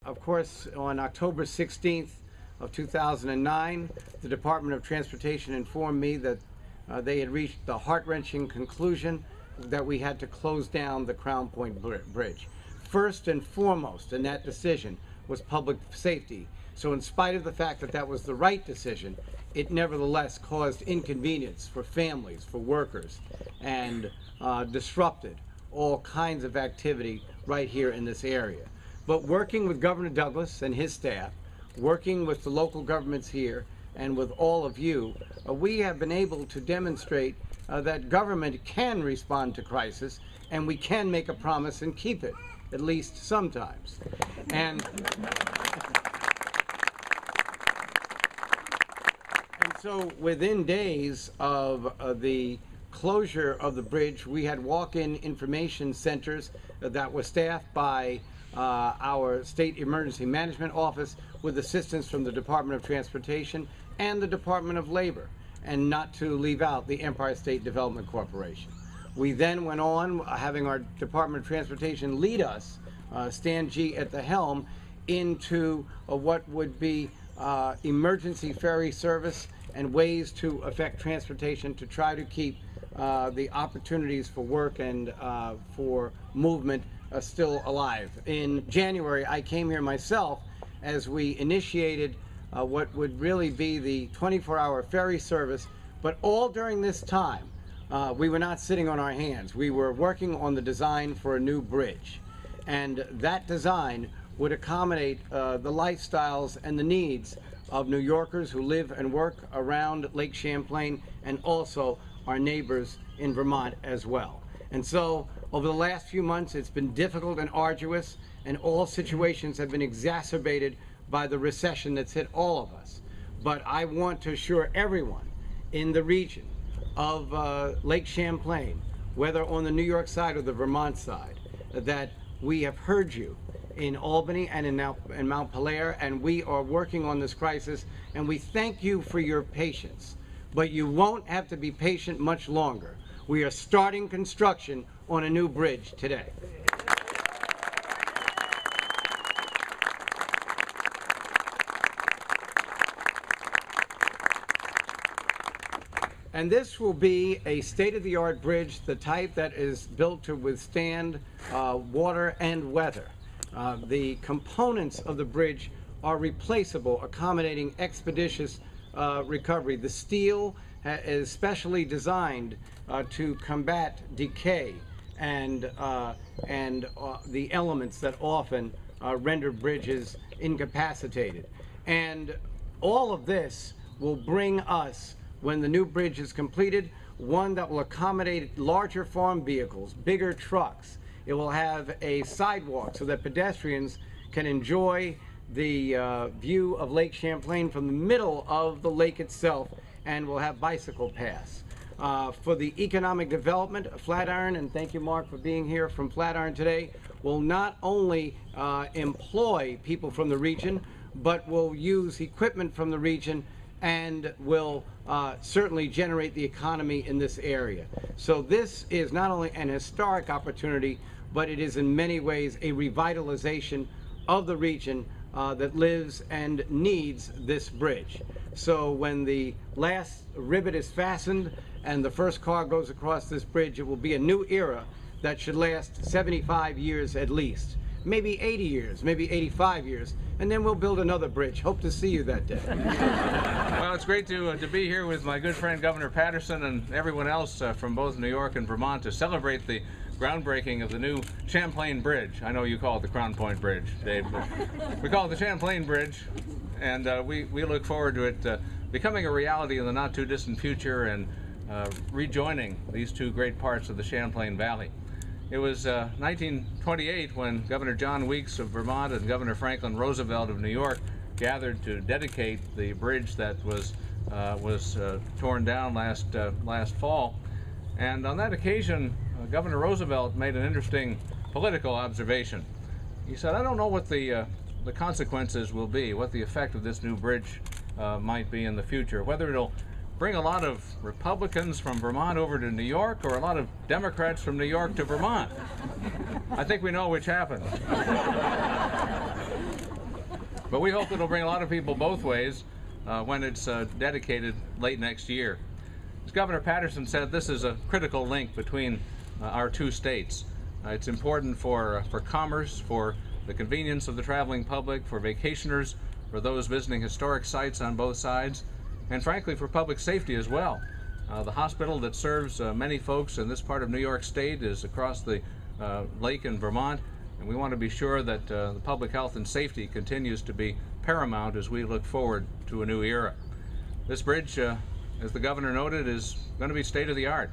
Of course, on October 16th of 2009, the Department of Transportation informed me that they had reached the heart-wrenching conclusion that we had to close down the Crown Point Bridge. First and foremost in that decision was public safety. So in spite of the fact that that was the right decision, it nevertheless caused inconvenience for families, for workers, and disrupted all kinds of activity right here in this area. But working with Governor Douglas and his staff, working with the local governments here, and with all of you, we have been able to demonstrate that government can respond to crisis, and we can make a promise and keep it, at least sometimes. And so within days of the closure of the bridge, we had walk-in information centers that were staffed by our State Emergency Management Office with assistance from the Department of Transportation and the Department of Labor, and not to leave out the Empire State Development Corporation. We then went on, having our Department of Transportation lead us, Stan G at the helm, into what would be emergency ferry service and ways to affect transportation to try to keep the opportunities for work and for movement still alive. In January, I came here myself as we initiated what would really be the 24-hour ferry service, but all during this time, we were not sitting on our hands. We were working on the design for a new bridge, and that design would accommodate the lifestyles and the needs of New Yorkers who live and work around Lake Champlain, and also our neighbors in Vermont as well. And so over the last few months, it's been difficult and arduous, and all situations have been exacerbated by the recession that's hit all of us. But I want to assure everyone in the region of Lake Champlain, whether on the New York side or the Vermont side, that we have heard you in Albany and in Mount Pelair, and we are working on this crisis, and we thank you for your patience. But you won't have to be patient much longer. We are starting construction on a new bridge today. And this will be a state-of-the-art bridge, the type that is built to withstand water and weather. The components of the bridge are replaceable, accommodating expeditious recovery. The steel is specially designed to combat decay and the elements that often render bridges incapacitated. And all of this will bring us, when the new bridge is completed, one that will accommodate larger farm vehicles, bigger trucks. It will have a sidewalk so that pedestrians can enjoy the view of Lake Champlain from the middle of the lake itself, and will have bicycle paths. For the economic development, Flatiron, and thank you, Mark, for being here from Flatiron today, will not only employ people from the region, but will use equipment from the region and will certainly generate the economy in this area. So this is not only an historic opportunity, but it is in many ways a revitalization of the region that lives and needs this bridge. So when the last rivet is fastened and the first car goes across this bridge, it will be a new era that should last 75 years at least. Maybe 80 years, maybe 85 years, and then we'll build another bridge. Hope to see you that day. Well, it's great to be here with my good friend Governor Paterson and everyone else from both New York and Vermont to celebrate the groundbreaking of the new Champlain Bridge. I know you call it the Crown Point Bridge, Dave, but we call it the Champlain Bridge, and we look forward to it becoming a reality in the not-too-distant future and rejoining these two great parts of the Champlain Valley. It was 1928 when Governor John Weeks of Vermont and Governor Franklin Roosevelt of New York gathered to dedicate the bridge that was torn down last fall. And on that occasion, Governor Roosevelt made an interesting political observation. He said, "I don't know what the consequences will be, what the effect of this new bridge might be in the future, whether it'll bring a lot of Republicans from Vermont over to New York or a lot of Democrats from New York to Vermont. I think we know which happened." But we hope it'll bring a lot of people both ways when it's dedicated late next year. As Governor Paterson said, this is a critical link between our two states. It's important for commerce, for the convenience of the traveling public, for vacationers, for those visiting historic sites on both sides, and frankly for public safety as well. The hospital that serves many folks in this part of New York State is across the lake in Vermont, and we want to be sure that the public health and safety continues to be paramount as we look forward to a new era. This bridge, as the governor noted, is going to be state-of-the-art.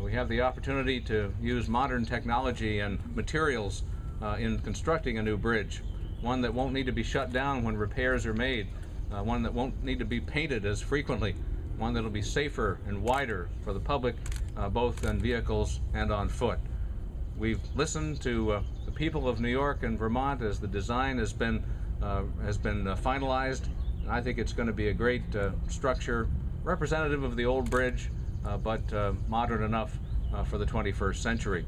We have the opportunity to use modern technology and materials in constructing a new bridge, one that won't need to be shut down when repairs are made, one that won't need to be painted as frequently, one that will be safer and wider for the public, both in vehicles and on foot. We've listened to the people of New York and Vermont as the design has been finalized. And I think it's going to be a great structure, representative of the old bridge, but modern enough for the 21st century.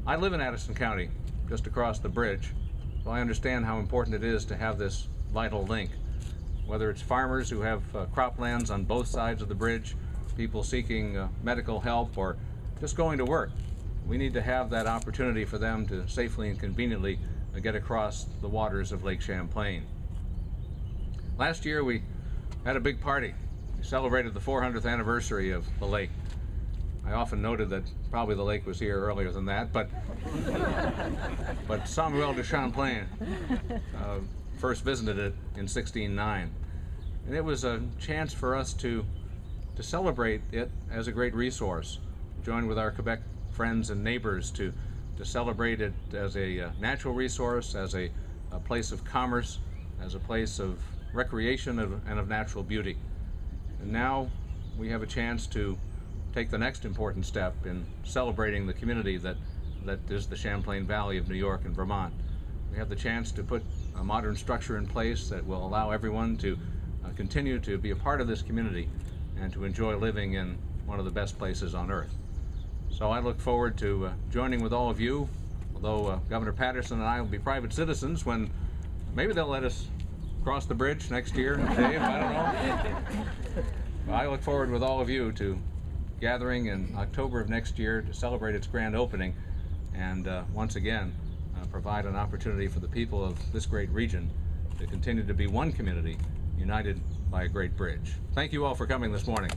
I live in Addison County, just across the bridge, so I understand how important it is to have this vital link. Whether it's farmers who have croplands on both sides of the bridge, people seeking medical help, or just going to work, we need to have that opportunity for them to safely and conveniently get across the waters of Lake Champlain. Last year we had a big party. We celebrated the 400th anniversary of the lake. I often noted that probably the lake was here earlier than that, but Samuel de Champlain first visited it in 1609. And it was a chance for us to celebrate it as a great resource, join with our Quebec friends and neighbors to celebrate it as a natural resource, as a place of commerce, as a place of recreation and of natural beauty. And now we have a chance to take the next important step in celebrating the community that is the Champlain Valley of New York and Vermont. We have the chance to put a modern structure in place that will allow everyone to continue to be a part of this community and to enjoy living in one of the best places on earth. So I look forward to joining with all of you, although Governor Paterson and I will be private citizens when maybe they'll let us cross the bridge next year, Dave, I don't know. Well, I look forward with all of you to gathering in October of next year to celebrate its grand opening and once again provide an opportunity for the people of this great region to continue to be one community united by a great bridge. Thank you all for coming this morning.